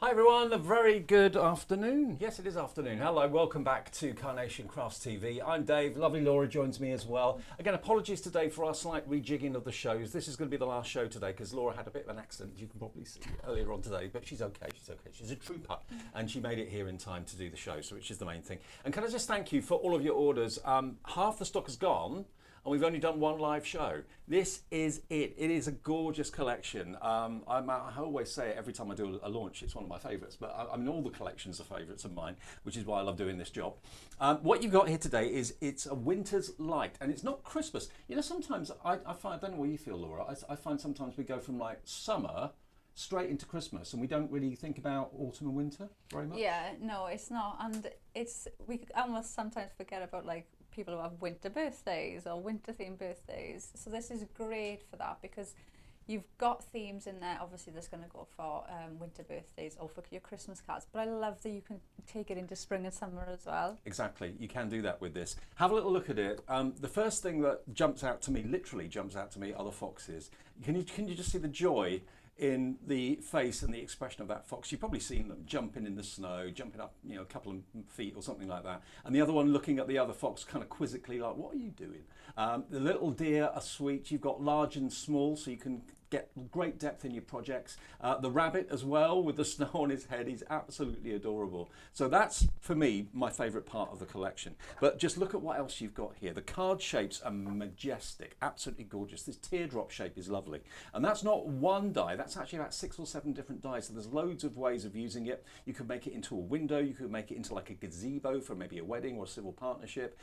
Hi everyone, a very good afternoon. Yes, it is afternoon. Hello, welcome back to Carnation Crafts TV. I'm Dave, lovely Laura joins me as well. Again, apologies today for our slight rejigging of the shows. This is going to be the last show today because Laura had a bit of an accident, you can probably see earlier on today, but she's okay, she's okay. She's a trooper and she made it here in time to do the show, so which is the main thing. And can I just thank you for all of your orders. Half the stock is gone, and we've only done one live show. This is it. It is a gorgeous collection. I always say it every time I do a launch, it's one of my favourites, but I mean all the collections are favourites of mine, which is why I love doing this job. What you've got here today is it's a winter's light, and it's not Christmas. You know, sometimes I find, I don't know what you feel, Laura, I find sometimes we go from like summer straight into Christmas and we don't really think about autumn and winter very much. Yeah, no, it's not. And we almost sometimes forget about like people who have winter birthdays or winter themed birthdays. So this is great for that because you've got themes in there. Obviously there's going to go for winter birthdays or for your Christmas cards, but I love that you can take it into spring and summer as well. Exactly, you can do that with this. Have a little look at it. The first thing that jumps out to me, literally jumps out to me, are the foxes. Can you just see the joy in the face and the expression of that fox? You've probably seen them jumping in the snow, jumping up, you know, a couple of feet or something like that. And the other one looking at the other fox kind of quizzically like, what are you doing? The little deer are sweet. You've got large and small, so you can get great depth in your projects. The rabbit as well with the snow on his head, he's absolutely adorable. So that's, for me, my favourite part of the collection. But just look at what else you've got here. The card shapes are majestic, absolutely gorgeous. This teardrop shape is lovely. And that's not one die, that's actually about 6 or 7 different dies. So there's loads of ways of using it. You could make it into a window, you could make it into like a gazebo for maybe a wedding or a civil partnership.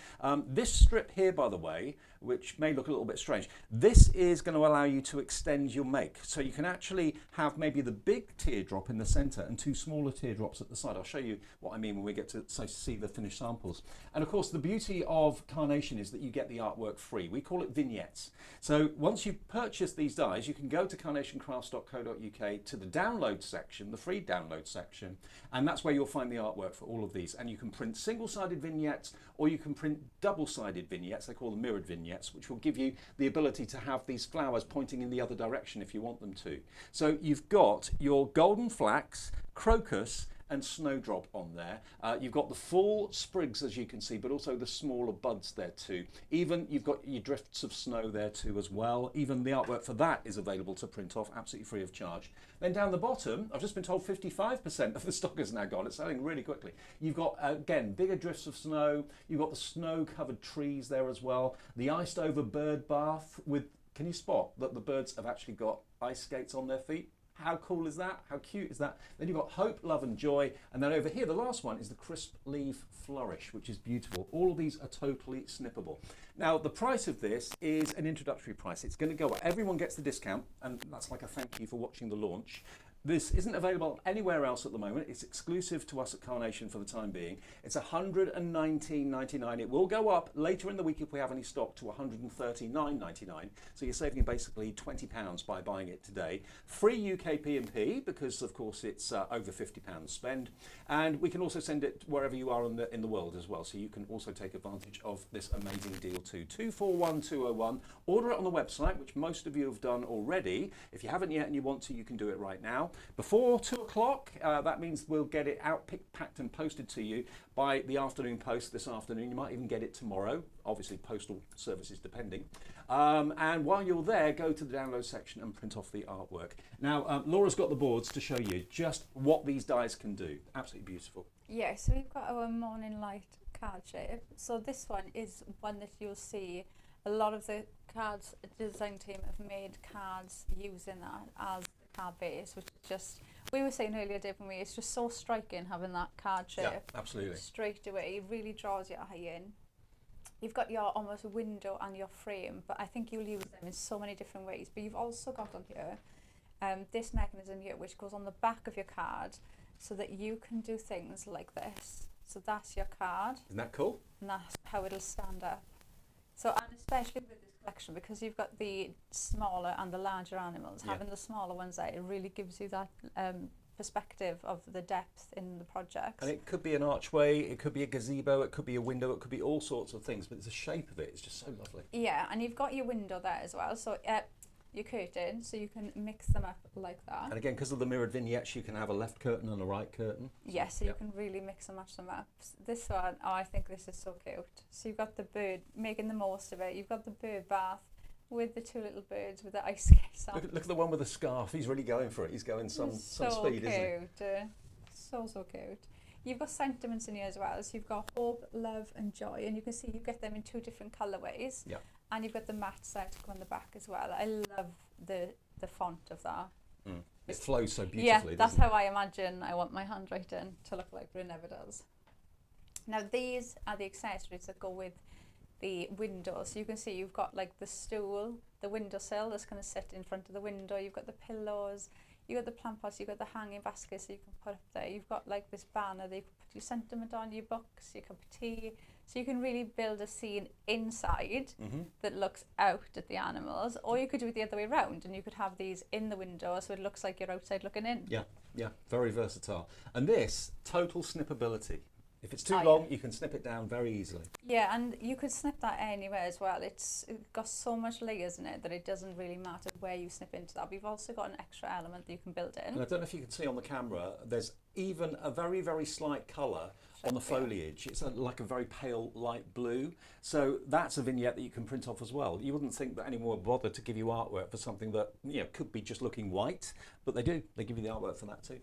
This strip here, by the way, which may look a little bit strange, this is going to allow you to extend your make. So you can actually have maybe the big teardrop in the center and 2 smaller teardrops at the side. I'll show you what I mean when we get to see the finished samples. And of course the beauty of Carnation is that you get the artwork free. We call it vignettes. So once you've purchased these dies, you can go to carnationcrafts.co.uk to the download section, the free download section, and that's where you'll find the artwork for all of these. And you can print single-sided vignettes or you can print double-sided vignettes. They call them mirrored vignettes, which will give you the ability to have these flowers pointing in the other direction if you want them to. So you've got your golden flax, crocus and snowdrop on there. You've got the full sprigs, as you can see, but also the smaller buds there too. Even you've got your drifts of snow there too as well. Even the artwork for that is available to print off absolutely free of charge. Then down the bottom, I've just been told 55% of the stock is now gone. It's selling really quickly. You've got, again, bigger drifts of snow. You've got the snow-covered trees there as well. The iced over bird bath with, can you spot that the birds have actually got ice skates on their feet? How cool is that? How cute is that? Then you've got hope, love and joy. And then over here, the last one is the crisp leaf flourish, which is beautiful. All of these are totally snippable. Now, the price of this is an introductory price. It's going to go up. Everyone gets the discount, and that's like a thank you for watching the launch. This isn't available anywhere else at the moment. It's exclusive to us at Carnation for the time being. It's $119.99. It will go up later in the week if we have any stock to $139.99. So you're saving basically £20 by buying it today. Free UK P&P because of course it's over £50 spend. And we can also send it wherever you are in the world as well. So you can also take advantage of this amazing deal too. 241201. Order it on the website, which most of you have done already. If you haven't yet and you want to, you can do it right now. Before 2 o'clock, that means we'll get it out, picked, packed and posted to you by the afternoon post this afternoon. You might even get it tomorrow, obviously postal services depending. And while you're there, go to the download section and print off the artwork. Now, Laura's got the boards to show you just what these dies can do. Absolutely beautiful. Yeah, so we've got our morning light card shape. So this one is one that you'll see a lot of the cards design team have made cards using that as card base, which is just, we were saying earlier, Dave and me, it's just so striking having that card shape. Yeah, absolutely. Straight away, it really draws your eye in. You've got your almost window and your frame, but I think you'll use them in so many different ways. But you've also got on here this mechanism here, which goes on the back of your card so that you can do things like this. So that's your card. Isn't that cool? And that's how it'll stand up. So, and especially with this collection, because you've got the smaller and the larger animals, having the smaller ones there, it really gives you that perspective of the depth in the project. And it could be an archway, it could be a gazebo, it could be a window, it could be all sorts of things, but the shape of it is just so lovely. Yeah, and you've got your window there as well. So your curtain, so you can mix them up like that. And again, because of the mirrored vignettes, you can have a left curtain and a right curtain. Yes, so you can really mix and match them up. This one, oh, I think this is so cute. So you've got the bird, making the most of it. You've got the bird bath with the two little birds with the ice skates on. Look at the one with the scarf. He's really going for it. He's going some speed, isn't he? So cute. You've got sentiments in here as well. So you've got hope, love and joy. And you can see you get them in two different colourways. Yeah. And you've got the matte side to go on the back as well. I love the font of that. Mm. It flows so beautifully, Yeah, doesn't that's it? how I imagine I want my handwriting to look like, but it never does. Now these are the accessories that go with the window. So you can see you've got like the stool, the windowsill that's going to sit in front of the window. You've got the pillows, you've got the plant pots, you've got the hanging basket so you can put up there. You've got like this banner that you can put your sentiment on, your books, your cup of tea. So you can really build a scene inside that looks out at the animals, or you could do it the other way around and you could have these in the window so it looks like you're outside looking in. Yeah, very versatile. And this, total snippability. If it's too Oh, long, yeah. you can snip it down very easily. Yeah, and you could snip that anywhere as well. It's got so much layers in it that it doesn't really matter where you snip into that. But you've also got an extra element that you can build in. And I don't know if you can see on the camera, there's even a very, very slight colour on the foliage. It's like a very pale light blue. So that's a vignette that you can print off as well. You wouldn't think that anyone would bother to give you artwork for something that could be just looking white, but they do. They give you the artwork for that too.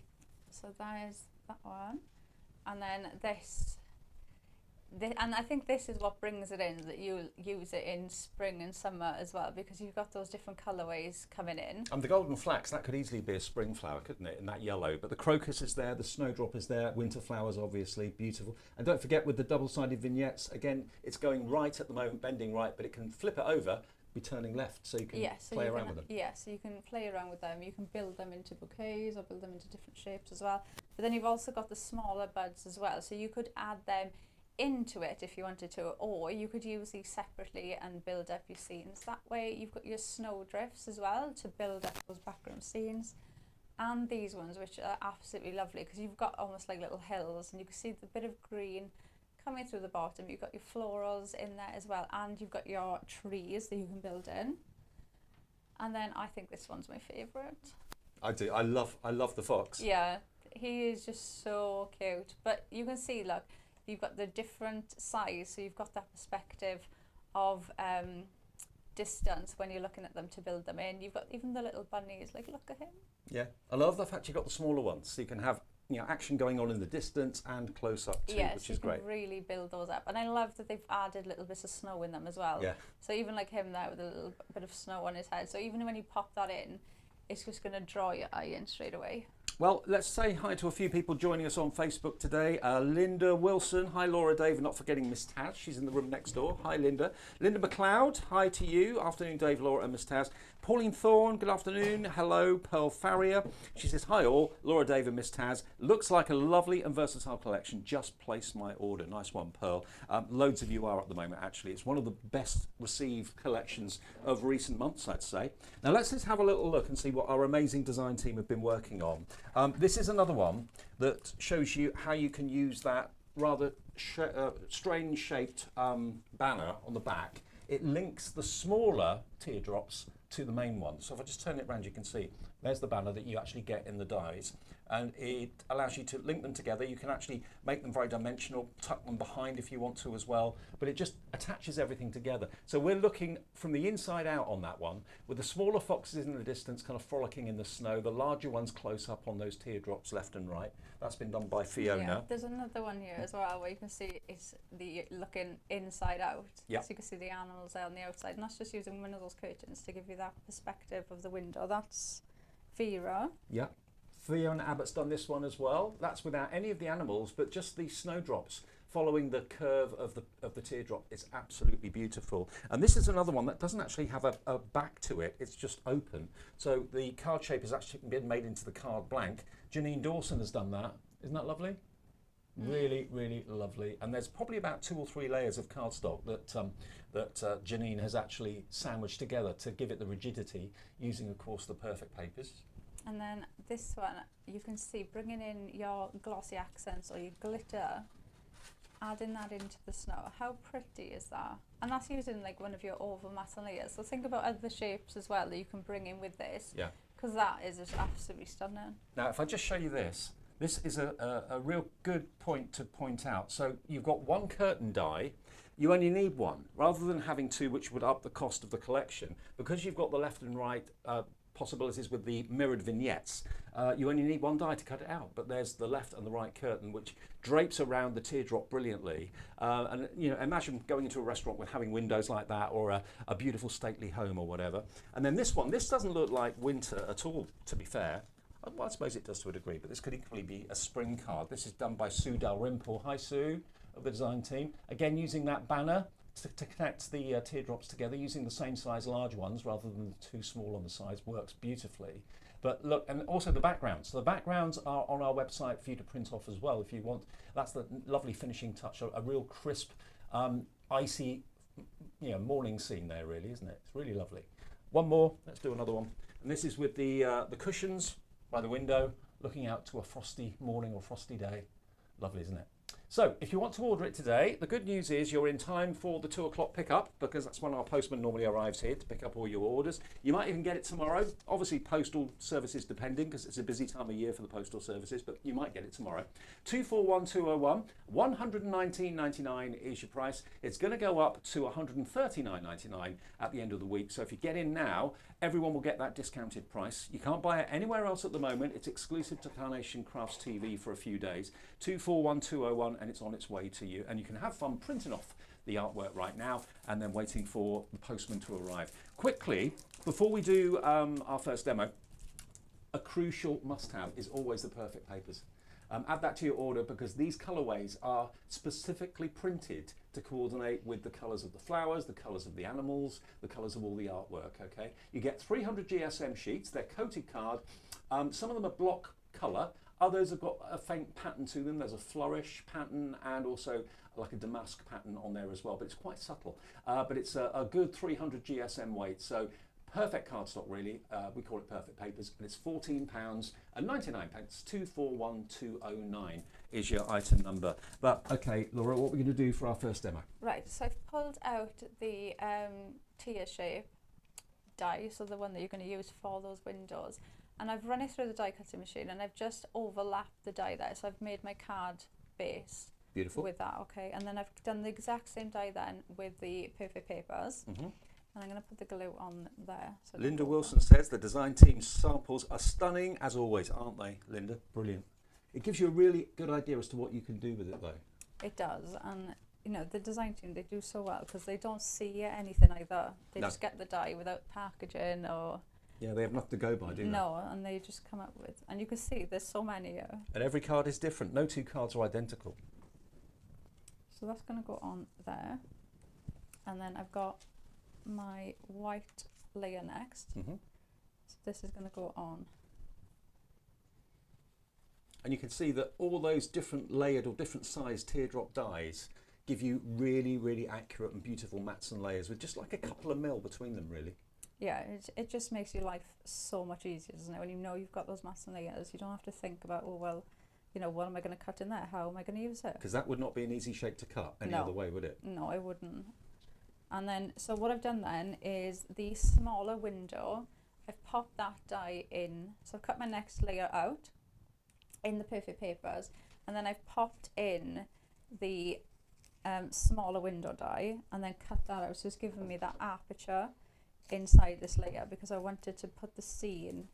So there's that one. And then this, and I think this is what brings it in, that you use it in spring and summer as well, because you've got those different colourways coming in. And the golden flax, that could easily be a spring flower, couldn't it, in that yellow? But the crocus is there, the snowdrop is there, winter flowers obviously, beautiful. And don't forget with the double-sided vignettes, again, it's going right at the moment, bending right, but it can flip it over, be turning left, so you can play around with them. Yeah, so you can play around with them. You can build them into bouquets or build them into different shapes as well. But then you've also got the smaller buds as well, so you could add them into it if you wanted to, or you could use these separately and build up your scenes. That way you've got your snowdrifts as well to build up those background scenes. And these ones, which are absolutely lovely, because you've got almost like little hills and you can see the bit of green coming through the bottom. You've got your florals in there as well, and you've got your trees that you can build in. And then I think this one's my favourite. I do. I love the fox. Yeah, he is just so cute. But you can see, look, you've got the different size, so you've got that perspective of distance when you're looking at them to build them in. You've got even the little bunnies, like look at him. Yeah, I love the fact you've got the smaller ones, so you can have action going on in the distance and close up too, which is great. You can really build those up. And I love that they've added little bits of snow in them as well. Yeah. So even like him there with a little bit of snow on his head, so even when you pop that in, it's just going to draw your eye in straight away. Well, let's say hi to a few people joining us on Facebook today. Linda Wilson, hi Laura Dave, not forgetting Miss Taz, she's in the room next door. Hi Linda. Linda McLeod, hi to you. Afternoon Dave, Laura and Miss Taz. Pauline Thorne, good afternoon. Hello. Pearl Farrier, she says hi all. Laura Dave and Miss Taz. Looks like a lovely and versatile collection. Just placed my order. Nice one, Pearl. Loads of you are at the moment actually. It's one of the best received collections of recent months, I'd say. Now let's just have a little look and see what our amazing design team have been working on. This is another one that shows you how you can use that rather strange shaped banner on the back. It links the smaller teardrops to the main one. So if I just turn it around, you can see there's the banner that you actually get in the dies, and it allows you to link them together. You can actually make them very dimensional, tuck them behind if you want to as well, but it just attaches everything together. So we're looking from the inside out on that one, with the smaller foxes in the distance kind of frolicking in the snow, the larger ones close up on those teardrops left and right. That's been done by Fiona. Yeah, there's another one here as well where you can see it's the looking inside out. Yeah. So you can see the animals there on the outside, and that's just using one of those curtains to give you that perspective of the window. That's Vera. Yeah. Fiona Abbott's done this one as well. That's without any of the animals, but just the snowdrops following the curve of the teardrop. It's absolutely beautiful. And this is another one that doesn't actually have a back to it. It's just open. So the card shape has actually been made into the card blank. Janine Dawson has done that. Isn't that lovely? Really, really lovely. And there's probably about 2 or 3 layers of cardstock that Janine has actually sandwiched together to give it the rigidity, using, of course, the perfect papers. And then this one, you can see bringing in your glossy accents or your glitter adding that into the snow. How pretty is that? And that's using like one of your oval matte layers. So think about other shapes as well that you can bring in with this. Yeah. Because that is just absolutely stunning. Now, if I just show you this, this is a real good point to point out. So you've got one curtain die. You only need one, rather than having two, which would up the cost of the collection. Because you've got the left and right possibilities with the mirrored vignettes, you only need one die to cut it out. But there's the left and the right curtain, which drapes around the teardrop brilliantly. And you know, imagine going into a restaurant with having windows like that, or a beautiful stately home or whatever. And then this one, this doesn't look like winter at all, to be fair. Well, I suppose it does to a degree, but this could equally be a spring card. This is done by Sue Dalrymple. Hi, Sue, of the design team. Again, using that banner to connect the teardrops together, using the same size large ones rather than too small on the sides, works beautifully. But look, and also the backgrounds. So the backgrounds are on our website for you to print off as well if you want. That's the lovely finishing touch, a real crisp, icy, you know, morning scene there, really, isn't it? It's really lovely. One more, let's do another one. And this is with the cushions by the window, looking out to a frosty morning or frosty day. Lovely, isn't it? So if you want to order it today, the good news is you're in time for the 2 o'clock pickup, because that's when our postman normally arrives here to pick up all your orders. You might even get it tomorrow. Obviously postal services depending, because it's a busy time of year for the postal services, but you might get it tomorrow. 241201, 119.99 is your price. It's going to go up to 139.99 at the end of the week. So if you get in now, everyone will get that discounted price. You can't buy it anywhere else at the moment. It's exclusive to Carnation Crafts TV for a few days. 241201, and it's on its way to you. And you can have fun printing off the artwork right now and then waiting for the postman to arrive. Quickly, before we do our first demo, a crucial must-have is always the perfect papers. Add that to your order, because these colorways are specifically printed to coordinate with the colors of the flowers, the colors of the animals, the colors of all the artwork, okay? You get 300 GSM sheets, they're coated card. Some of them are block color, others have got a faint pattern to them. There's a flourish pattern and also like a damask pattern on there as well, but it's quite subtle. But it's a good 300 GSM weight, so perfect cardstock really. We call it perfect papers, and it's £14.99. 241209 is your item number. But okay, Laura, what are we going to do for our first demo? Right, so I've pulled out the tear shape die, so the one that you're going to use for those windows, and I've run it through the die cutting machine, and I've just overlapped the die there, so I've made my card base. Beautiful. With that, okay, and then I've done the exact same die then with the perfect papers. And I'm going to put the glue on there. So Linda Wilson says the design team's samples are stunning as always, aren't they, Linda? Brilliant. It gives you a really good idea as to what you can do with it though. It does, and you know, the design team, they do so well because they don't see anything either. They just get the die without packaging or... Yeah, they have nothing to go by, do they? No, and they just come up with... And you can see there's so many here. And every card is different. No two cards are identical. So that's going to go on there. And then I've got my white layer next. So this is going to go on. And you can see that all those different layered or different sized teardrop dies give you really, really accurate and beautiful mats and layers with just like a couple of mil between them, really. Yeah, it just makes your life so much easier, doesn't it? When you know you've got those mats and layers, you don't have to think about, oh, well, you know, what am I going to cut in there? How am I going to use it? Because that would not be an easy shape to cut any other way, would it? No, it wouldn't. And then, so what I've done then is the smaller window, I've popped that die in. So I've cut my next layer out in the perfect papers, and then I've popped in the smaller window die and then cut that out. So it's given me that aperture inside this layer because I wanted to put the scene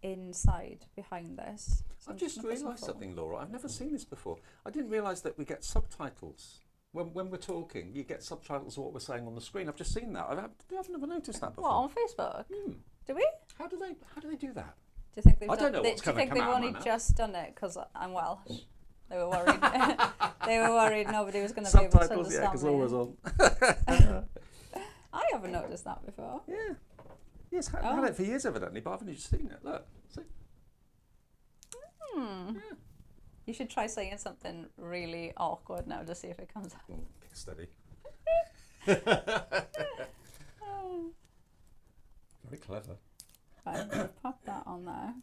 inside behind this. So I've just realised something, Laura. I've never seen this before. I didn't realise that we get subtitles. When we're talking, you get subtitles of what we're saying on the screen. I've just seen that. I've never noticed that before. What, on Facebook? Do we? How do they do that? Do you think they've I don't know what's do you going think to come they've out of only my mouth. just done it because I'm Welsh? They were worried. They were worried nobody was going to be able to Subtitles, understand yeah, because me. Laura's on. I haven't noticed that before. Yeah. Yes, I've had it for years evidently, but I haven't just seen it. Look, see? Yeah. You should try saying something really awkward now to see if it comes out. Oh, pick steady. Very clever. Right, I'm going to pop that on there.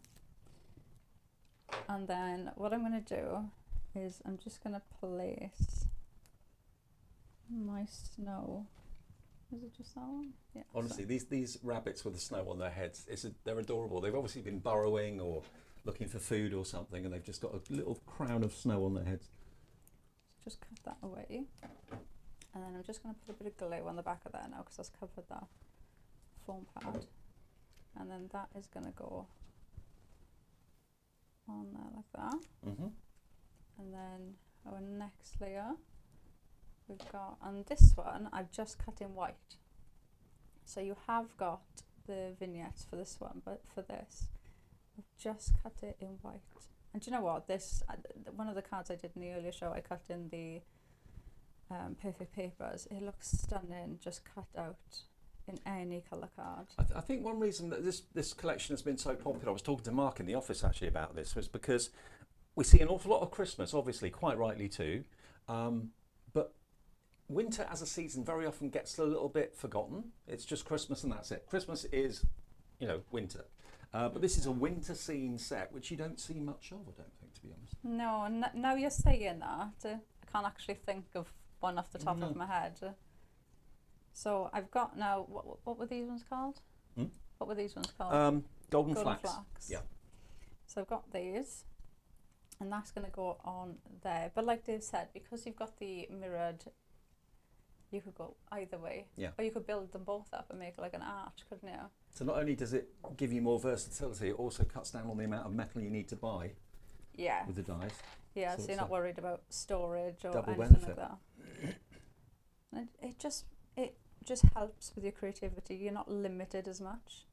And then what I'm going to do is I'm just going to place my snow. Is it just that one? Yeah. Honestly, these rabbits with the snow on their heads, they're adorable. They've obviously been burrowing or looking for food or something, and they've just got a little crown of snow on their heads. Just cut that away. And then I'm just going to put a bit of glue on the back of there now because that's covered that foam pad. And then that is going to go on there like that. Mm-hmm. And then our next layer we've got, and this one I've just cut in white. So you have got the vignettes for this one, but for this I've just cut it in white. And do you know what, this one of the cards I did in the earlier show, I cut in the perfect papers. It looks stunning just cut out in any colour card. I think one reason that this collection has been so popular, I was talking to Mark in the office actually about this, was because we see an awful lot of Christmas, obviously, quite rightly too, but winter as a season very often gets a little bit forgotten. It's just Christmas and that's it. Christmas is, winter. But this is a winter scene set, which you don't see much of, I don't think, to be honest. No, and now you're saying that, I can't actually think of one off the top of my head. So I've got now, what were these ones called? What were these ones called? Golden flax. Yeah. So I've got these, and that's going to go on there. But like Dave said, because you've got the mirrored, you could go either way. Yeah. Or you could build them both up and make like an arch, couldn't you? So not only does it give you more versatility, it also cuts down on the amount of metal you need to buy. Yeah. With the dies. Yeah, so you're not worried about storage or double anything benefit. like that. And it just helps with your creativity. You're not limited as much.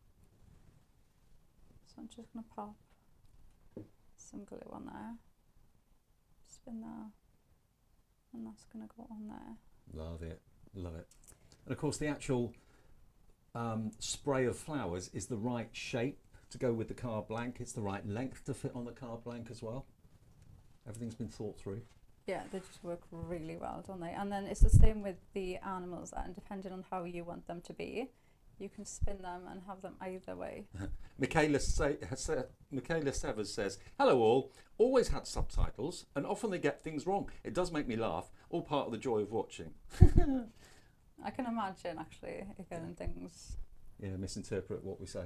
So I'm just going to pop some glue on there. Spin that. And that's going to go on there. Love it. Love it. And of course the actual spray of flowers is the right shape to go with the card blank. It's the right length to fit on the card blank as well. Everything's been thought through. Yeah, they just work really well, don't they? And then it's the same with the animals there, and depending on how you want them to be, you can spin them and have them either way. Michaela Severs says, "Hello all, always had subtitles and often they get things wrong. It does make me laugh, all part of the joy of watching." I can imagine actually getting things... Yeah, misinterpret what we say.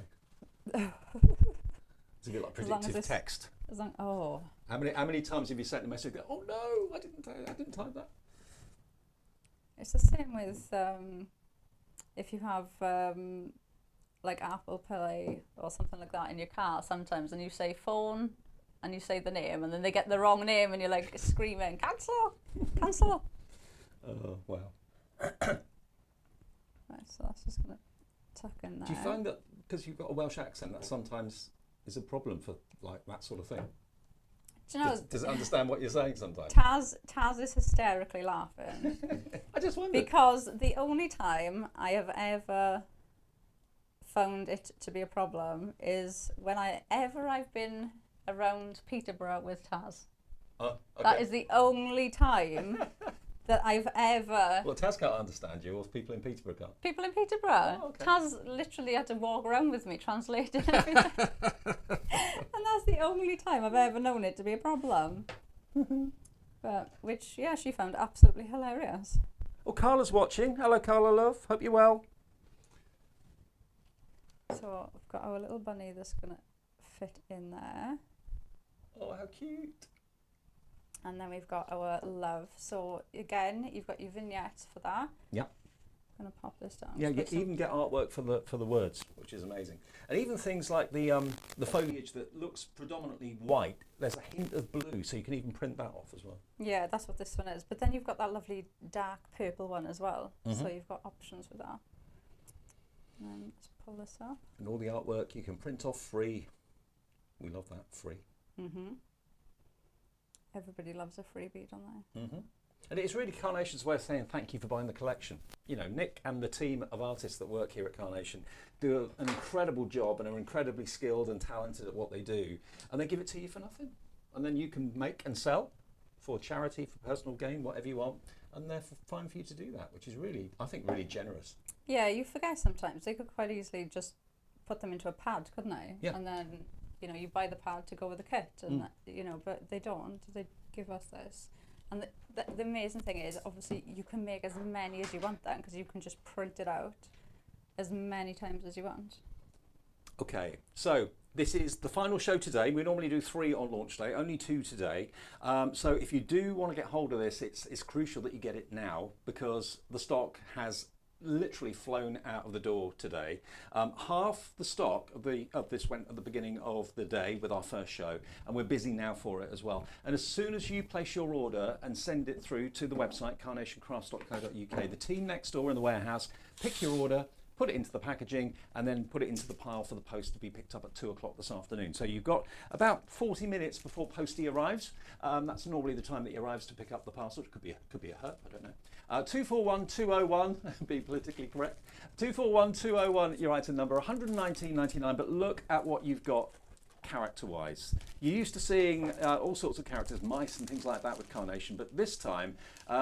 It's a bit like predictive text. How many times have you sent a message that, "Oh no, I didn't type that"? It's the same with if you have like Apple Pay or something like that in your car sometimes, and you say phone and you say the name, and then they get the wrong name, and you're like screaming, cancel. Oh wow. Right, so that's just gonna tuck in there. Do you find that because you've got a Welsh accent that sometimes is a problem for like that sort of thing? Do you know, does it understand what you're saying sometimes? Taz is hysterically laughing. I just wondered. Because the only time I have ever found it to be a problem is when I've been around Peterborough with Taz. Okay. That is the only time that I've ever... Well, Taz can't understand you, or people in Peterborough can't. People in Peterborough. Oh, okay. Taz literally had to walk around with me translating everything. And that's the only time I've ever known it to be a problem. But, which, yeah, she found absolutely hilarious. Well, Carla's watching. Hello, Carla, love. Hope you're well. So we've got our little bunny that's going to fit in there. Oh, how cute. And then we've got our love. So again, you've got your vignettes for that. Yep. I'm going to pop this down. Yeah, you even get artwork for the words, which is amazing. And even things like the foliage that looks predominantly white, there's a hint of blue, so you can even print that off as well. Yeah, that's what this one is. But then you've got that lovely dark purple one as well. So you've got options with that. And then let's pull this up. And all the artwork you can print off free. We love that, free. Everybody loves a freebie, don't they? And it's really Carnation's way of saying thank you for buying the collection. You know, Nick and the team of artists that work here at Carnation do an incredible job and are incredibly skilled and talented at what they do. And they give it to you for nothing. And then you can make and sell for charity, for personal gain, whatever you want. And they're fine for you to do that, which is really, I think, really generous. Yeah, you forget sometimes. They could quite easily just put them into a pad, couldn't they? Yeah. And then you know, you buy the pad to go with the kit, and you know, but they don't. They give us this. And the amazing thing is, obviously, you can make as many as you want then, because you can just print it out as many times as you want. Okay, so this is the final show today. We normally do 3 on launch day, only 2 today. So if you do want to get hold of this, it's crucial that you get it now, because the stock has literally flown out of the door today. Half the stock of this went at the beginning of the day with our first show, and we're busy now for it as well. And as soon as you place your order and send it through to the website carnationcrafts.co.uk, the team next door in the warehouse pick your order, put it into the packaging, and then put it into the pile for the post to be picked up at 2 o'clock this afternoon. So you've got about 40 minutes before postie arrives. That's normally the time that he arrives to pick up the parcel. It could be a herp, I don't know. 241201, be politically correct. 241201, your item number, 119.99. But look at what you've got character-wise. You're used to seeing all sorts of characters, mice and things like that with Carnation, but this time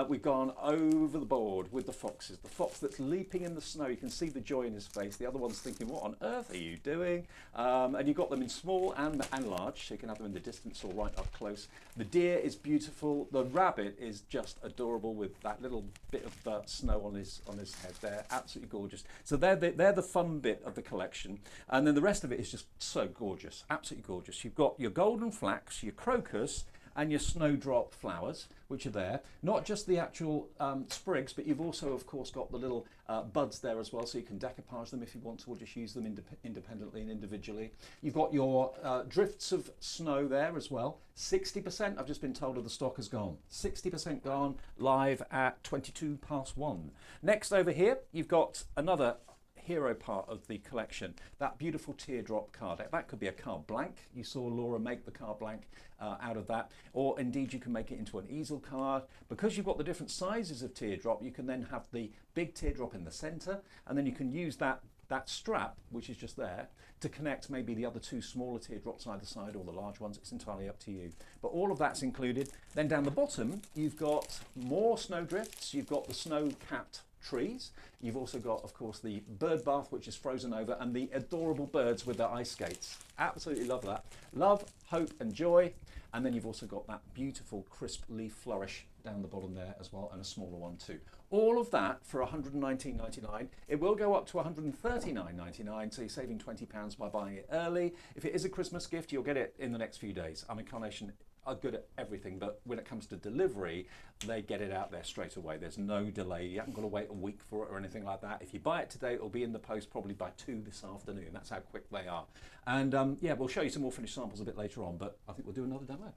we've gone over the board with the foxes. The fox that's leaping in the snow, you can see the joy in his face. The other one's thinking, what on earth are you doing? And you've got them in small and large, so you can have them in the distance or right up close. The deer is beautiful. The rabbit is just adorable with that little bit of snow on his head there. Absolutely gorgeous. So they're the fun bit of the collection, and then the rest of it is just so gorgeous, absolutely gorgeous. You've got your golden flax, your crocus, and your snowdrop flowers, which are there. Not just the actual sprigs, but you've also, of course, got the little buds there as well, so you can decoupage them if you want to, or just use them independently and individually. You've got your drifts of snow there as well. 60%, I've just been told, of the stock has gone. 60% gone, live at 1. Next over here, you've got another hero part of the collection, that beautiful teardrop card. That could be a card blank. You saw Laura make the card blank out of that, or indeed you can make it into an easel card. Because you've got the different sizes of teardrop, you can then have the big teardrop in the center, and then you can use that strap, which is just there, to connect maybe the other 2 smaller teardrops either side, or the large ones. It's entirely up to you. But all of that's included. Then down the bottom, you've got more snowdrifts. You've got the snow-capped trees. You've also got, of course, the bird bath, which is frozen over, and the adorable birds with their ice skates. Absolutely love that. Love, hope and joy. And then you've also got that beautiful crisp leaf flourish down the bottom there as well, and a smaller one too. All of that for 119.99. It will go up to 139.99, so you're saving £20 by buying it early. If it is a Christmas gift, you'll get it in the next few days. I mean, Carnation are good at everything, but when it comes to delivery, they get it out there straight away. There's no delay. You haven't got to wait a week for it or anything like that. If you buy it today, it'll be in the post probably by 2 this afternoon. That's how quick they are. And yeah, we'll show you some more finished samples a bit later on, but I think we'll do another demo.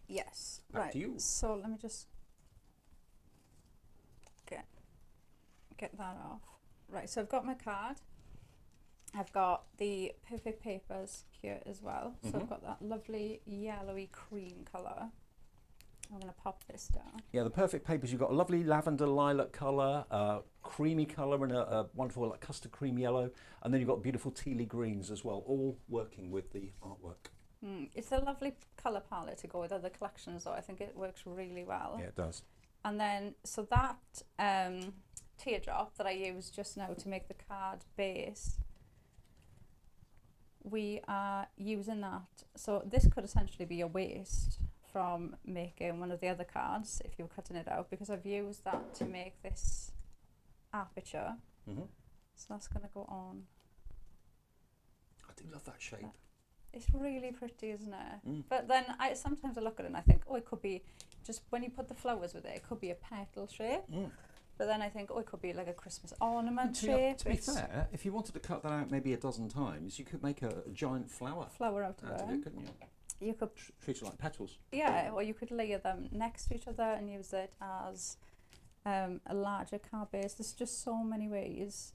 Yes. Back to you. So let me just get that off. Right, so I've got my card. I've got the perfect papers here as well. So I've got that lovely yellowy cream colour. I'm going to pop this down. Yeah, the perfect papers, you've got a lovely lavender lilac colour, creamy colour, and a wonderful like custard cream yellow, and then you've got beautiful tealy greens as well, all working with the artwork. It's a lovely colour palette to go with other collections, though. I think it works really well. Yeah, it does. And then, so that teardrop that I used just now to make the card base, we are using that. So this could essentially be a waste from making one of the other cards if you were cutting it out, because I've used that to make this aperture. So that's going to go on. I do love that shape. It's really pretty, isn't it? But then sometimes I look at it and I think, oh, it could be just when you put the flowers with it, it could be a petal shape. But then I think, oh, it could be like a Christmas ornament shape. To be fair, if you wanted to cut that out maybe a dozen times, you could make a giant flower out of it, couldn't you? You could treat it like petals. Yeah, or you could layer them next to each other and use it as a larger card base. There's just so many ways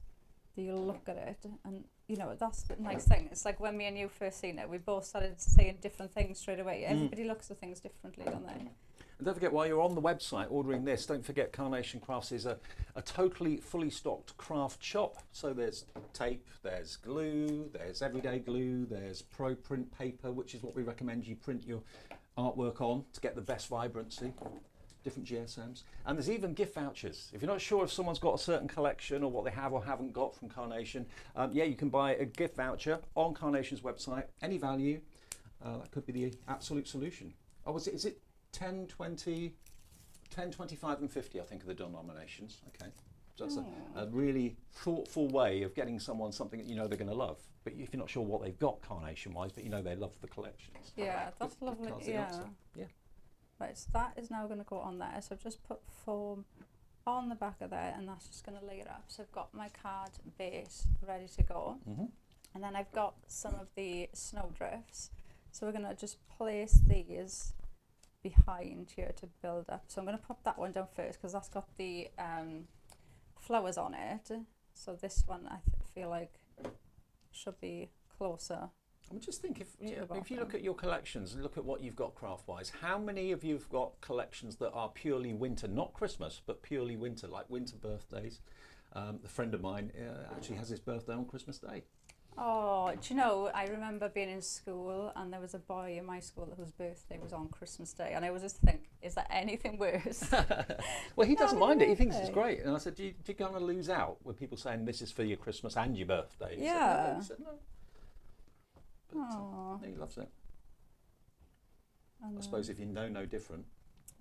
that you look at it, and you know, that's the nice thing. It's like when me and you first seen it, we both started saying different things straight away. Everybody looks at things differently, don't they? And don't forget, while you're on the website ordering this, don't forget Carnation Crafts is a totally fully stocked craft shop. So there's tape, there's glue, there's everyday glue, there's pro print paper, which is what we recommend you print your artwork on to get the best vibrancy. different GSMs. And there's even gift vouchers. If you're not sure if someone's got a certain collection or what they have or haven't got from Carnation, yeah, you can buy a gift voucher on Carnation's website, any value. That could be the absolute solution. Oh, is it 10, 20, 10, 25 and 50, I think, are the denominations. Okay. So that's a really thoughtful way of getting someone something that you know they're going to love. But if you're not sure what they've got Carnation-wise, but you know they love the collections. Yeah, that's lovely. Yeah. Yeah. Right, so that is now going to go on there. So I've just put foam on the back of there, and that's just going to layer up. So I've got my card base ready to go. And then I've got some of the snowdrifts. So we're going to just place these behind here to build up. So I'm going to pop that one down first because that's got the flowers on it. So this one I feel like should be closer. I just think if you look at your collections and look at what you've got craft-wise, how many of you've got collections that are purely winter, not Christmas, but purely winter, like winter birthdays? A friend of mine actually has his birthday on Christmas Day. Oh, do you know, I remember being in school and there was a boy in my school whose birthday was on Christmas Day, and I was just think, is there anything worse? Well, he doesn't mind it. He thinks it's great. And I said, do you kind of lose out with people saying this is for your Christmas and your birthday? He Yeah. said, no. But he loves it. I suppose if you know no different.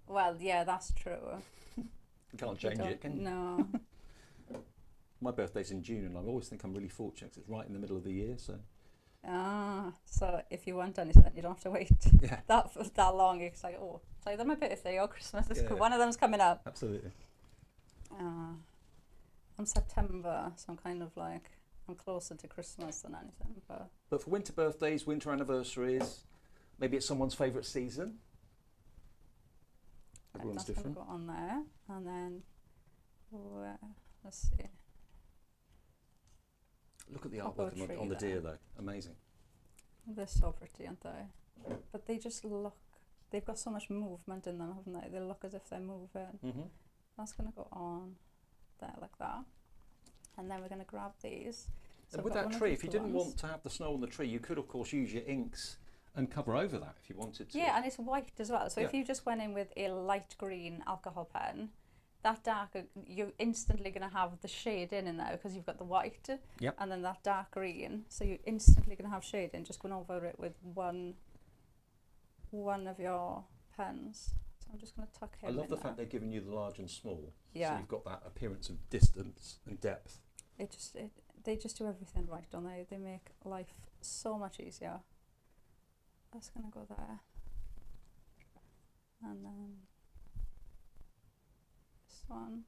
Well, yeah, that's true. You can't change it, can you? No. My birthday's in June, and I always think I'm really fortunate 'cause it's right in the middle of the year. So. So if you want anything, you don't have to wait that long. It's like, oh, it's either my birthday or Christmas. One of them's coming up. Absolutely. I'm September, so I'm kind of like, I'm closer to Christmas than anything. But for winter birthdays, winter anniversaries, maybe it's someone's favourite season. Everyone's different. That's going to go on there, and then let's see. Look at the artwork on the deer though, amazing. They're so pretty, aren't they? But they just look, they've got so much movement in them, haven't they? They look as if they're moving. That's going to go on there like that. And then we're going to grab these. So and with that tree, if you didn't want to have the snow on the tree, you could of course use your inks and cover over that if you wanted to. Yeah, and it's white as well. So if you just went in with a light green alcohol pen, that dark, you're instantly going to have the shade in there because you've got the white and then that dark green. So you're instantly going to have shade in, just going over it with one of your pens. So I'm just going to tuck him in. I love the fact they're giving you the large and small. Yeah. So you've got that appearance of distance and depth. They just do everything right, don't they? They make life so much easier. That's going to go there. And then this one.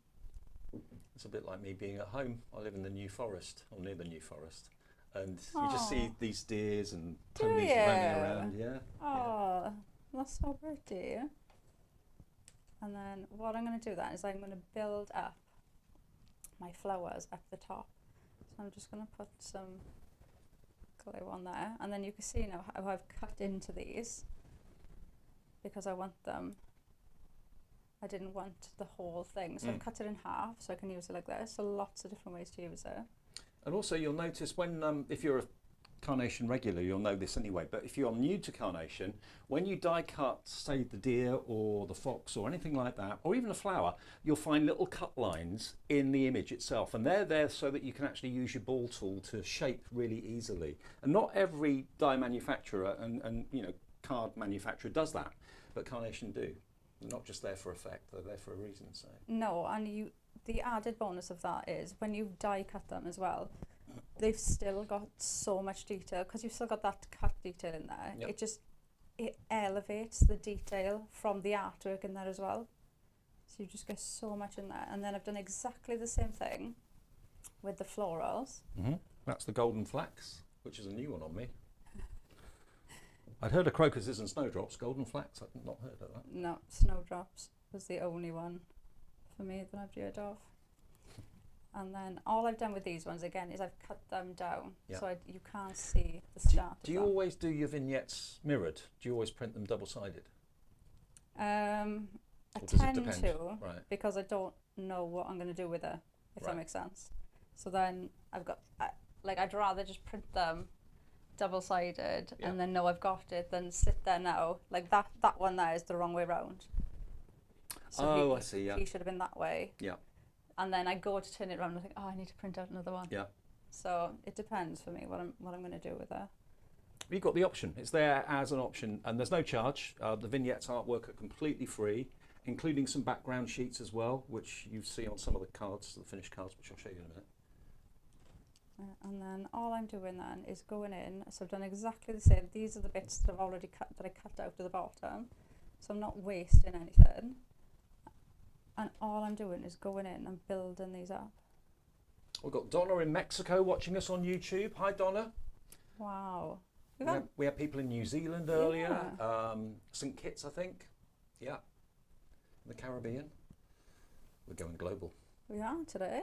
It's a bit like me being at home. I live in the New Forest, or near the New Forest. And you just see these deers and ponies running around, Oh, that's so pretty. And then what I'm going to do then is I'm going to build up my flowers up the top. So I'm just going to put some glue on there, and then you can see now how I've cut into these because I want them. I didn't want the whole thing, so I've cut it in half so I can use it like this. So lots of different ways to use it. And also you'll notice when, if you're a Carnation regular, you'll know this anyway, but if you're new to Carnation, when you die cut, say the deer or the fox or anything like that, or even a flower, you'll find little cut lines in the image itself, and they're there so that you can actually use your ball tool to shape really easily. And not every die manufacturer and you know, card manufacturer does that, but Carnation do. They're not just there for effect, they're there for a reason. So. No, and the added bonus of that is when you die cut them as well, they've still got so much detail because you've still got that cut detail in there. Yep. It elevates the detail from the artwork in there as well. So you just get so much in there. And then I've done exactly the same thing with the florals. That's the golden flax, which is a new one on me. I'd heard of crocuses and snowdrops, golden flax, I've not heard of that. No, snowdrops was the only one for me that I've heard of. And then all I've done with these ones again is I've cut them down so you can't see the start. Do you always do your vignettes mirrored? Do you always print them double-sided? I tend to, because I don't know what I'm going to do with it, if that makes sense. So then I've got, I'd rather just print them double-sided and then know I've got it than sit there now. Like that one there is the wrong way round. So I see, yeah. He should have been that way. Yeah. And then I go to turn it around and I think, oh, I need to print out another one. Yeah. So it depends for me what I'm going to do with it. You've got the option. It's there as an option, and there's no charge. The vignettes artwork are completely free, including some background sheets as well, which you see on some of the cards, the finished cards, which I'll show you in a minute. And then all I'm doing then is going in. So I've done exactly the same. These are the bits that I've already cut, that I cut out to the bottom. So I'm not wasting anything. And all I'm doing is going in and building these up. We've got Donna in Mexico watching us on YouTube. Hi, Donna. Wow. We had people in New Zealand earlier. St. Kitts, I think. Yeah. The Caribbean. We're going global. We are today.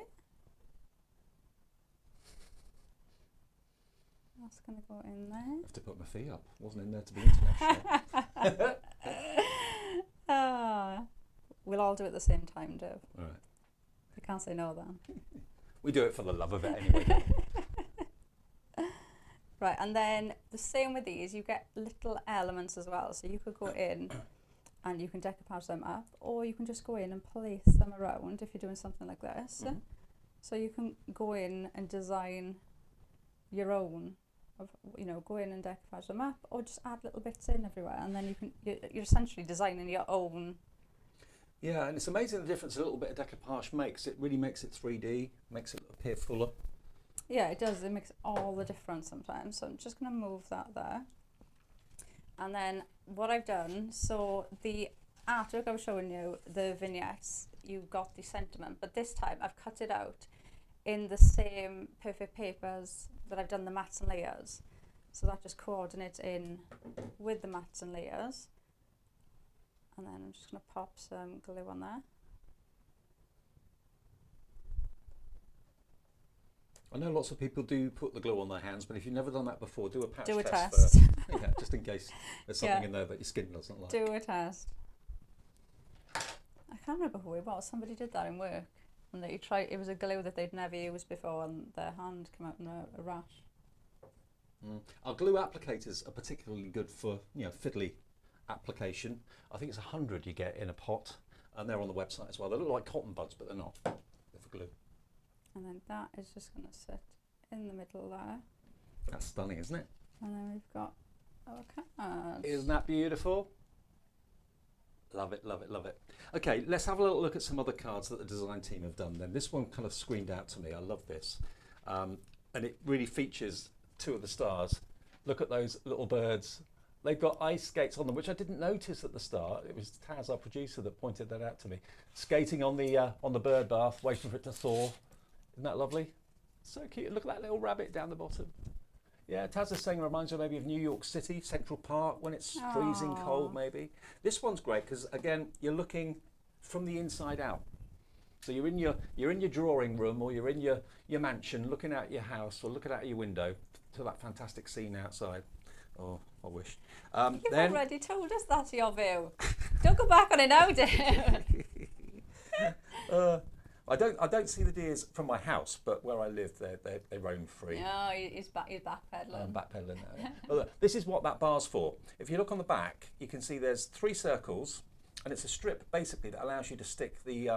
That's going to go in there. I have to put my fee up. Wasn't in there to be international. We'll all do it at the same time, Dave. All right. You can't say no then. We do it for the love of it anyway. Right, and then the same with these, you get little elements as well. So you could go in and you can decoupage them up, or you can just go in and place them around if you're doing something like this. Mm-hmm. So you can go in and design your own, go in and decoupage them up, or just add little bits in everywhere, and then you're essentially designing your own. Yeah, and it's amazing the difference a little bit of decoupage makes. It really makes it 3D, makes it appear fuller. Yeah, it does. It makes all the difference sometimes. So I'm just going to move that there. And then what I've done, so the artwork I was showing you, the vignettes, you've got the sentiment, but this time I've cut it out in the same perfect papers that I've done the mats and layers. So that just coordinates in with the mats and layers. And then I'm just going to pop some glue on there. I know lots of people do put the glue on their hands, but if you've never done that before, do a patch test. First. Yeah, just in case there's something in there that your skin doesn't like. Do a test. I can't remember who it was. Somebody did that in work. And they tried. It was a glue that they'd never used before, and their hand came out in a rash. Our glue applicators are particularly good for fiddly application. I think it's 100 you get in a pot, and they're on the website as well. They look like cotton buds, but they're not. They're for glue. And then that is just going to sit in the middle there. That's stunning, isn't it? And then we've got our cards. Isn't that beautiful? Love it, love it, love it. Okay, let's have a little look at some other cards that the design team have done then. This one kind of screamed out to me. I love this. And it really features two of the stars. Look at those little birds. They've got ice skates on them, which I didn't notice at the start. It was Taz, our producer, that pointed that out to me. Skating on the bird bath, waiting for it to thaw. Isn't that lovely? So cute. Look at that little rabbit down the bottom. Yeah, Taz is saying it reminds her maybe of New York City, Central Park, when it's freezing cold maybe. This one's great because, again, you're looking from the inside out. So you're in your drawing room, or you're in your mansion, looking out your house, or looking out your window to that fantastic scene outside. Oh, I wish. You've already told us that's your view. Don't go back on it now, Dave. I don't see the deers from my house, but where I live, they roam free. No, he's backpedaling. I'm backpedaling now. Oh, look, this is what that bar's for. If you look on the back, you can see there's 3 circles, and it's a strip basically that allows you to stick the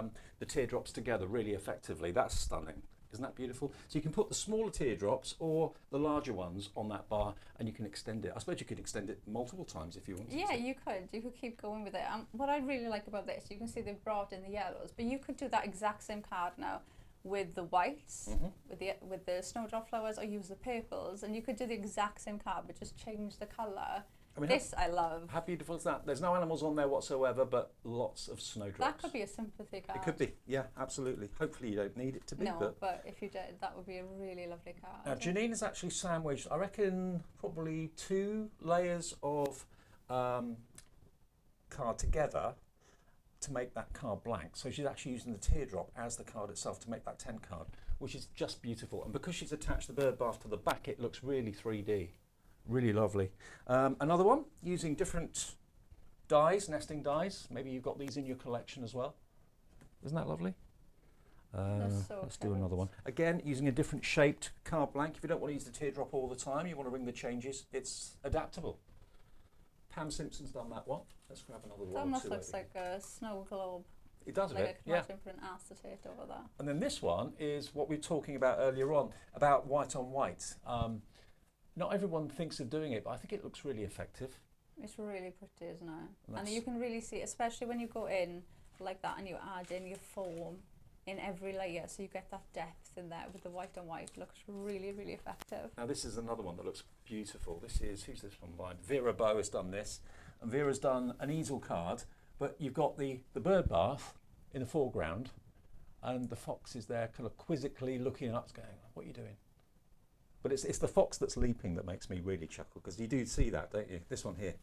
teardrops together really effectively. That's stunning. Isn't that beautiful? So you can put the smaller teardrops or the larger ones on that bar, and you can extend it. I suppose you could extend it multiple times if you wanted to. Yeah, you could. You could keep going with it. What I really like about this, you can see they've brought in the yellows, but you could do that exact same card now with the whites, with the snowdrop flowers, or use the purples, and you could do the exact same card, but just change the colour. I mean, I love. How beautiful is that? There's no animals on there whatsoever, but lots of snowdrops. That could be a sympathy card. It could be, yeah, absolutely. Hopefully you don't need it to be. No, but if you did, that would be a really lovely card. Now, Janine has actually sandwiched, I reckon, probably 2 layers of card together to make that card blank. So she's actually using the teardrop as the card itself to make that 10 card, which is just beautiful. And because she's attached the bird bath to the back, it looks really 3D. Really lovely. Another one, using different dies, nesting dies. Maybe you've got these in your collection as well. Isn't that lovely? Let's do another one. Again, using a different shaped card blank. If you don't want to use the teardrop all the time, you want to ring the changes, it's adaptable. Pam Simpson's done that one. Let's grab another one. That almost looks like a snow globe. It does a like bit, I can imagine putting acetate over that. And then this one is what we were talking about earlier on, about white on white. Not everyone thinks of doing it, but I think it looks really effective. It's really pretty, isn't it? And you can really see, especially when you go in like that and you add in your foam in every layer, so you get that depth in there with the white on white. Looks really, really effective. Now this is another one that looks beautiful. This is, who's this one by? Vera Bow has done this, and Vera's done an easel card, but you've got the bird bath in the foreground, and the fox is there kind of quizzically looking up, going, what are you doing? But it's the fox that's leaping that makes me really chuckle, because you do see that, don't you? This one here,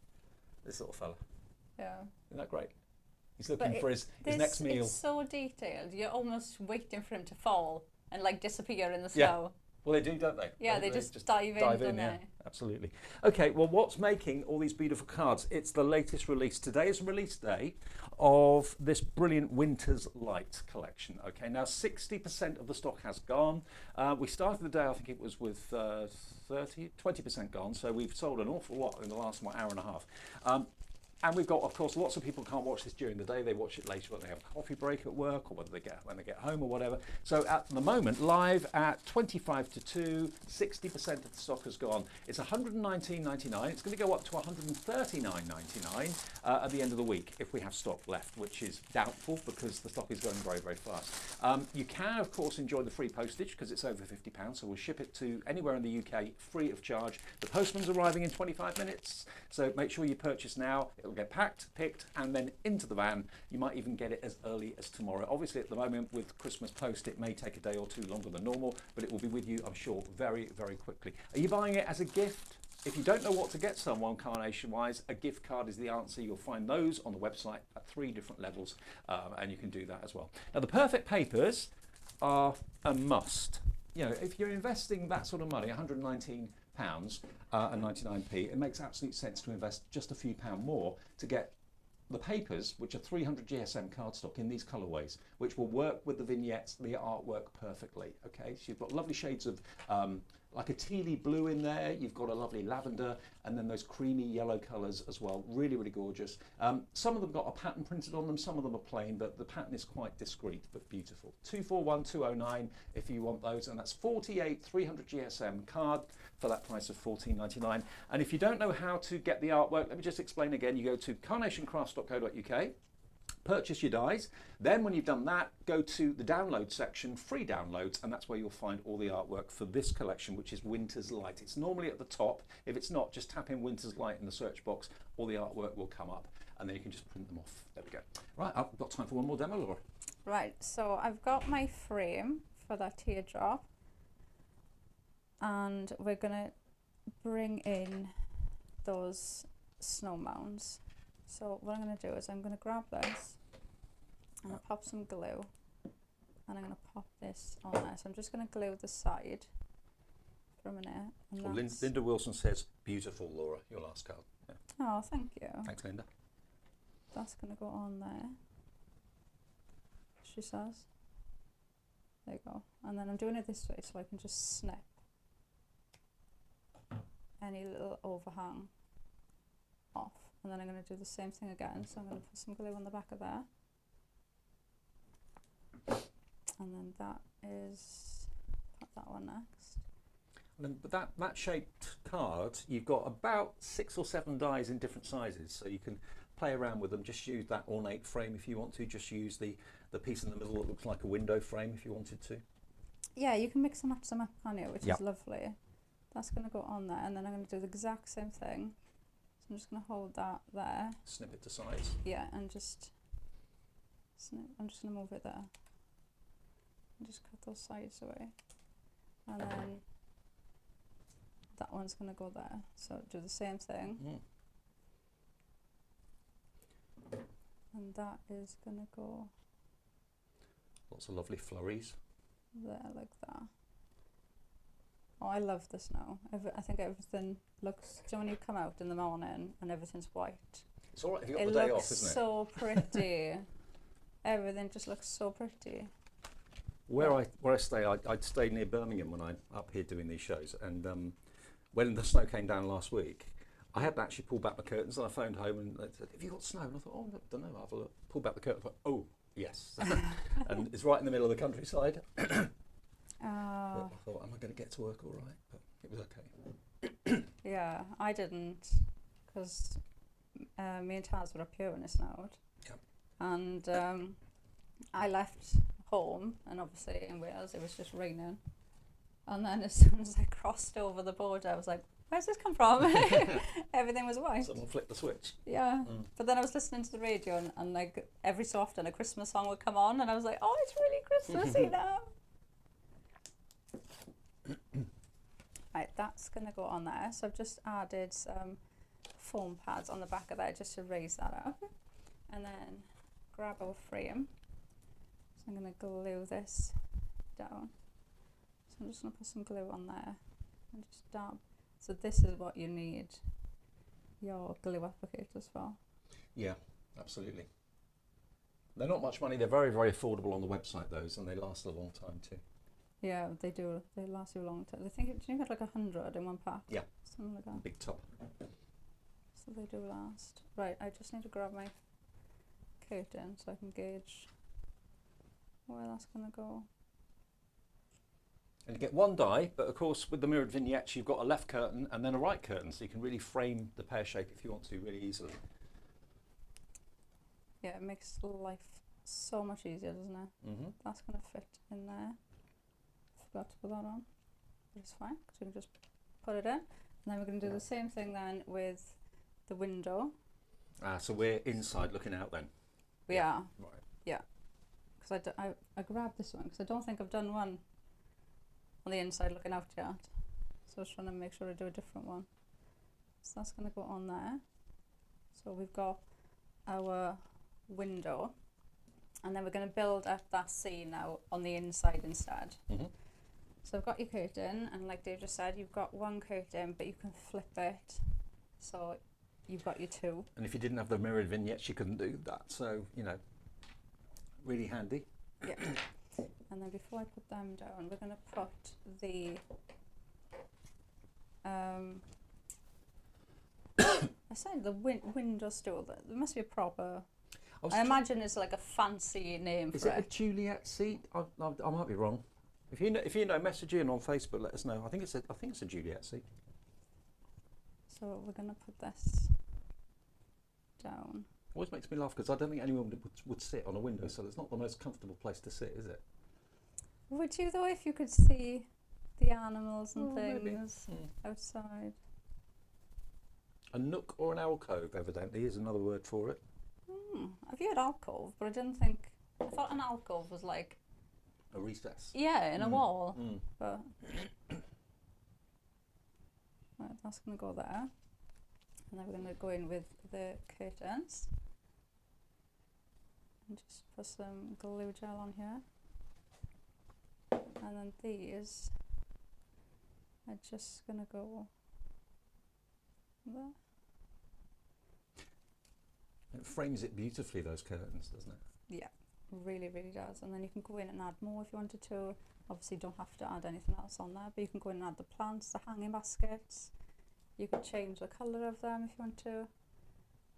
this little fella. Yeah. Isn't that great? He's looking for his next meal. It's so detailed. You're almost waiting for him to fall and like disappear in the snow. Well, they do, don't they? Yeah, they just dive in, don't they? Absolutely. Okay, well, what's making all these beautiful cards? It's the latest release. Today is release day of this brilliant Winter's Light collection. Okay, now 60% of the stock has gone. We started the day, I think it was with 20% gone, so we've sold an awful lot in the last hour and a half. And we've got, of course, lots of people can't watch this during the day. They watch it later when they have a coffee break at work, or when they get home or whatever. So at the moment, live at 25 to 2, 60% of the stock has gone. It's $119.99. It's going to go up to $139.99 at the end of the week if we have stock left, which is doubtful because the stock is going very, very fast. You can, of course, enjoy the free postage because it's over £50, so we'll ship it to anywhere in the UK free of charge. The postman's arriving in 25 minutes, so make sure you purchase now. It'll get packed, picked, and then into the van. You might even get it as early as tomorrow. Obviously, at the moment with Christmas post, it may take a day or two longer than normal, but it will be with you, I'm sure, very, very quickly. Are you buying it as a gift? If you don't know what to get someone Carnation-wise, a gift card is the answer. You'll find those on the website at 3 different levels, and you can do that as well. Now, the perfect papers are a must. You know, if you're investing that sort of money, £119 and 99p, it makes absolute sense to invest just a few pound more to get the papers, which are 300 GSM cardstock in these colorways, which will work with the vignettes, the artwork perfectly. Okay, so you've got lovely shades of like a tealy blue in there, you've got a lovely lavender, and then those creamy yellow colors as well. Really, really gorgeous. Some of them got a pattern printed on them, some of them are plain, but the pattern is quite discreet but beautiful. 241209 if you want those, and that's 48 300 GSM card for that price of $14.99. And if you don't know how to get the artwork, let me just explain again. You go to carnationcrafts.co.uk, purchase your dies, then when you've done that, go to the download section, free downloads, and that's where you'll find all the artwork for this collection, which is Winter's Light. It's normally at the top. If it's not, just tap in Winter's Light in the search box, all the artwork will come up, and then you can just print them off. There we go. Right, I've got time for one more demo, Laura. Right, so I've got my frame for that teardrop, and we're gonna bring in those snow mounds. So what I'm going to do is I'm going to grab this, I'm going to pop some glue, and I'm going to pop this on there. So I'm just going to glue the side for a minute. And Well, Linda Wilson says, beautiful, Laura, your last card. Yeah. Oh, thank you. Thanks, Linda. That's going to go on there, she says. There you go. And then I'm doing it this way so I can just snip any little overhang off. And then I'm going to do the same thing again. So I'm going to put some glue on the back of there. And then that is, put that one next. And but that shaped card, you've got about 6 or 7 dies in different sizes, so you can play around with them. Just use that ornate frame if you want to. Just use the piece in the middle that looks like a window frame if you wanted to. Yeah, you can mix and match them up, can't you? Which is lovely. That's going to go on there, and then I'm going to do the exact same thing. So I'm just going to hold that there. Snip it to size. Yeah, and just snip. I'm just going to move it there. And just cut those sides away. And then that one's going to go there. So do the same thing. And that is going to go Lots of lovely flurries. there like that. Oh, I love this now. I think everything looks, do you know when you come out in the morning and everything's white? It's all right if you've got the day off, isn't it? It looks so pretty. Everything just looks so pretty. Where I stay, I'd stay near Birmingham when I'm up here doing these shows, and when the snow came down last week, I had to actually pull back the curtains, and I phoned home and they said, have you got snow? And I thought, oh, I don't know, I'll have a look. Pulled back the curtain, I thought, oh, Yes. And it's right in the middle of the countryside. But Uh, I thought, am I going to get to work all right? But it was okay. yeah, I didn't, because me and Taz were up here when it snowed. Yep. And I left home, and obviously in Wales it was just raining. And then as soon as I crossed over the border, I was like, where's this come from? Everything was white. Someone flipped the switch. Yeah. But then I was listening to the radio, and like every so often a Christmas song would come on, and I was like, oh, it's really Christmassy now. Right, that's going to go on there. So I've just added some foam pads on the back of there just to raise that up. And then grab our frame. So I'm going to glue this down. So I'm just going to put some glue on there and just dab. So this is what you need your glue applicators for. Yeah, absolutely. They're not much money. They're very, very affordable on the website, those, and they last a long time too. Yeah, they do. They last you a long time. They think you get like 100 in one pack. Yeah. Something like that. Big top. So they do last. Right, I just need to grab my curtain so I can gauge where that's going to go. And you get one die, but of course with the mirrored vignettes you've got a left curtain and then a right curtain, so you can really frame the pear shape if you want to really easily. Yeah, it makes life so much easier, doesn't it? Mm-hmm. That's going to fit in there. Forgot to put that on, but it's fine because we can just put it in. And then we're going to do the same thing then with the window. So we're inside looking out then? We are. Right. Yeah. Because I grabbed this one because I don't think I've done one on the inside looking out yet. So I was trying to make sure I do a different one. So that's going to go on there. So we've got our window. And then we're going to build up that scene now on the inside instead. Mm-hmm. So I've got your curtain, and like Dave just said, you've got one curtain, but you can flip it. So you've got your two. And if you didn't have the mirrored vignettes, you couldn't do that. So, you know, really handy. Yeah. And then before I put them down, we're going to put the I said the window stool. There must be a proper. I imagine it's like a fancy name for it. Is it a Juliet seat? I might be wrong. If you know, message in on Facebook. Let us know. I think it's a Juliet seat. So we're going to put this down. Always makes me laugh because I don't think anyone would sit on a windowsill. It's not the most comfortable place to sit, is it? Would you though, if you could see the animals and things outside? A nook or an alcove, evidently, is another word for it. I've heard alcove, but I didn't think. I thought an alcove was like a recess. Yeah, in a wall. But right, that's going to go there, and then we're going to go in with the curtains and just put some glue gel on here, and then these are just going to go there. It frames it beautifully, those curtains, doesn't it? Yeah, really, really does. And then you can go in and add more if you wanted to. Obviously, you don't have to add anything else on there, but you can go in and add the plants, the hanging baskets. You could change the colour of them if you want to.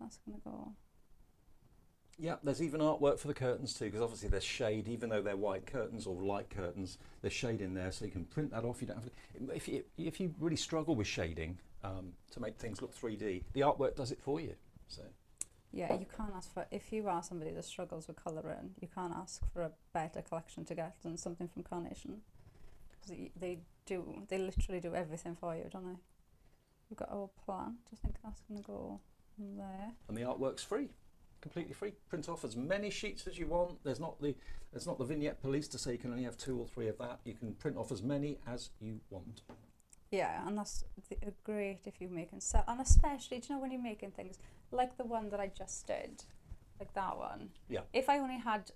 That's going to go. Yeah, there's even artwork for the curtains too, because obviously there's shade, even though they're white curtains or light curtains, there's shade in there, so you can print that off. You don't have to, if you really struggle with shading to make things look 3D, the artwork does it for you. So. Yeah, you can't ask for, if you are somebody that struggles with colouring, you can't ask for a better collection to get than something from Carnation. Because they literally do everything for you, don't they? We've got our plant, I think that's going to go there. And the artwork's free, completely free. Print off as many sheets as you want. There's not the vignette police to say you can only have 2 or 3 of that. You can print off as many as you want. Yeah, and that's great if you're making and especially, do you know, when you're making things like the one that I just did, like that one. Yeah. If I only had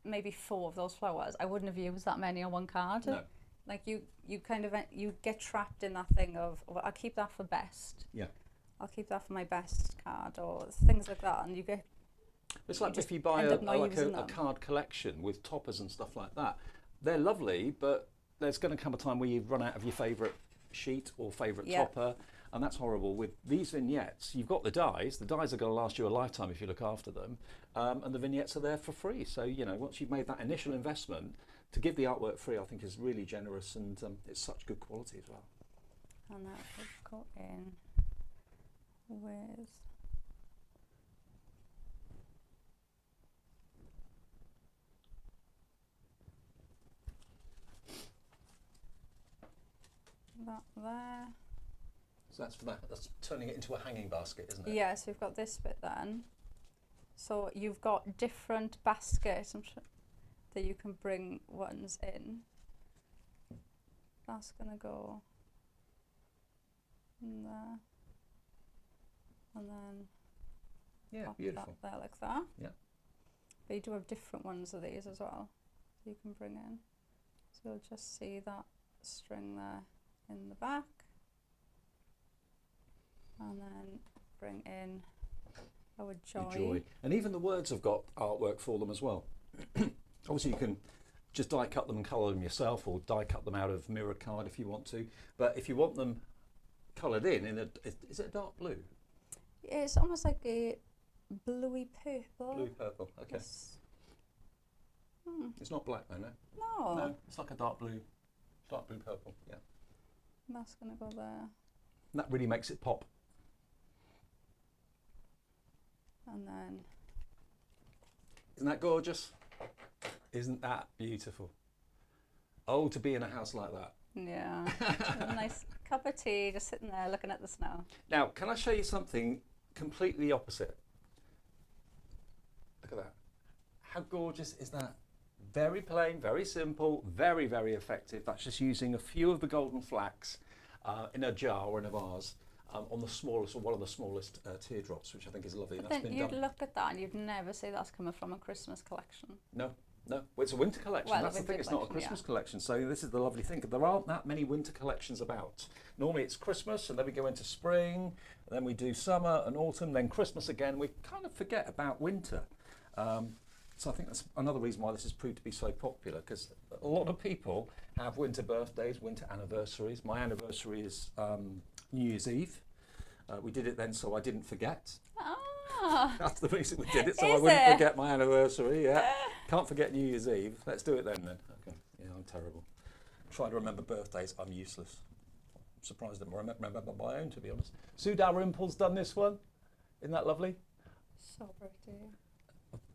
maybe 4 of those flowers, I wouldn't have used that many on one card. No. Like you kind of you get trapped in that thing of, well, I'll keep that for best. Yeah. I'll keep that for my best card or things like that, and you get. It's like if you buy a card collection with toppers and stuff like that. They're lovely, but there's going to come a time where you run out of your favourite sheet or favourite topper. and that's horrible. With these vignettes, you've got the dies are going to last you a lifetime if you look after them, and the vignettes are there for free. So, you know, once you've made that initial investment, to give the artwork free, I think is really generous, and it's such good quality as well. And that would go in with that there. So that's for that. That's turning it into a hanging basket, isn't it? Yes, we've got this bit then. So you've got different baskets that you can bring ones in. That's gonna go in there, and then Yeah, pop beautiful. that there like that. Yeah. But you do have different ones of these as well you can bring in. So you'll just see that string there in the back, and then bring in our joy. And even the words have got artwork for them as well. Obviously you can just die cut them and colour them yourself, or die cut them out of mirrored card if you want to. But if you want them coloured in is it a dark blue? It's almost like a bluey purple. Blue purple, okay. It's not black though, no? No. No, it's like a dark blue purple, yeah. And that's going to go there. And that really makes it pop. And then... Isn't that gorgeous? Isn't that beautiful? Oh, to be in a house like that. Yeah. A nice cup of tea, just sitting there looking at the snow. Now, can I show you something completely opposite? Look at that. How gorgeous is that? Very plain, very simple, very, very effective. That's just using a few of the golden flax in a jar or in a vase on the smallest, or one of the smallest teardrops, which I think is lovely. But That's then been you'd done. look at that and you'd never say that's coming from a Christmas collection. No, no. Well, it's a winter collection. Well, That's the thing. It's not a Christmas collection. So this is the lovely thing. There aren't that many winter collections about. Normally it's Christmas, and then we go into spring, and then we do summer and autumn, then Christmas again. We kind of forget about winter. So I think that's another reason why this has proved to be so popular, because a lot of people have winter birthdays, winter anniversaries. My anniversary is New Year's Eve. We did it then so I didn't forget. Ah. That's the reason we did it, so I Is wouldn't it? forget my anniversary. Yeah, can't forget New Year's Eve. Let's do it then. Okay. Yeah, I'm terrible. Try to remember birthdays. I'm useless. I'm surprised I don't remember my own, to be honest. Sue Dalrymple's done this one. Isn't that lovely? So pretty.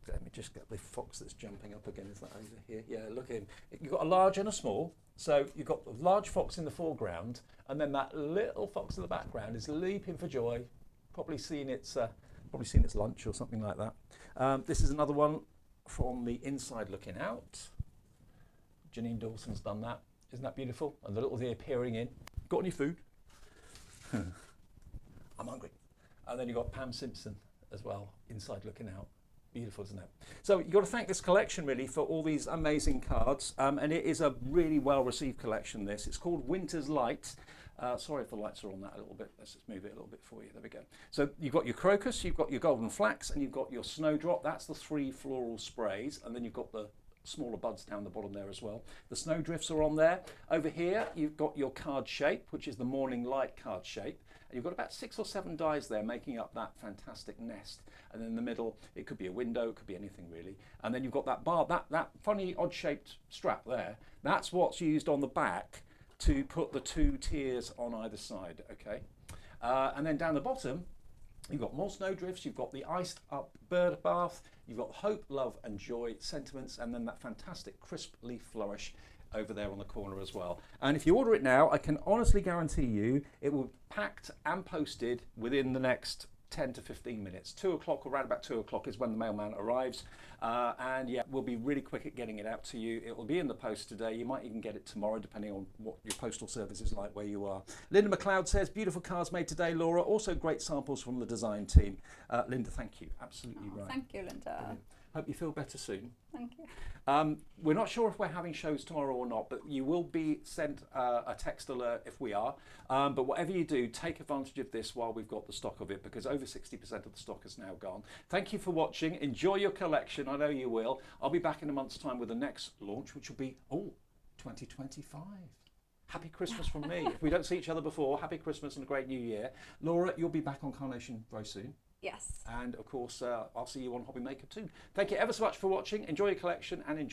Let me just get the fox that's jumping up again. Is that over here? Yeah, look at him. You've got a large and a small. So you've got the large fox in the foreground, and then that little fox in the background is leaping for joy, probably seen its lunch or something like that. This is another one from the inside looking out. Janine Dawson's done that. Isn't that beautiful? And the little ear peering in. Got any food? I'm hungry. And then you've got Pam Simpson as well, inside looking out. Beautiful, isn't it? So you've got to thank this collection really for all these amazing cards, and it is a really well received collection. This, it's called Winter's Light. Sorry if the lights are on that a little bit. Let's just move it a little bit for you. There we go. So you've got your crocus, you've got your golden flax, and you've got your snowdrop. That's the 3 floral sprays, and then you've got the smaller buds down the bottom there as well. The snowdrifts are on there. Over here you've got your card shape, which is the morning light card shape. And you've got about 6 or 7 dies there making up that fantastic nest. And in the middle, it could be a window, it could be anything really. And then you've got that bar, that funny odd-shaped strap there. That's what's used on the back to put the 2 tiers on either side, okay? And then down the bottom, you've got more snowdrifts, you've got the iced up bird bath, you've got hope, love and joy sentiments, and then that fantastic crisp leaf flourish over there on the corner as well. And if you order it now, I can honestly guarantee you it will be packed and posted within the next 10 to 15 minutes. 2 o'clock, around about 2 o'clock is when the mailman arrives. And yeah, we'll be really quick at getting it out to you. It will be in the post today. You might even get it tomorrow, depending on what your postal service is like where you are. Linda McLeod says, beautiful cards made today, Laura. Also great samples from the design team. Linda, thank you. Absolutely right. Thank you, Linda. Brilliant. Hope you feel better soon. Thank you. We're not sure if we're having shows tomorrow or not, but you will be sent a text alert if we are. But whatever you do, take advantage of this while we've got the stock of it, because over 60% of the stock is now gone. Thank you for watching. Enjoy your collection. I know you will. I'll be back in a month's time with the next launch, which will be, 2025. happy Christmas from me. If we don't see each other before, happy Christmas and a great new year. Laura, you'll be back on Carnation very soon. Yes. And of course, I'll see you on Hobby Maker too. Thank you ever so much for watching. Enjoy your collection and enjoy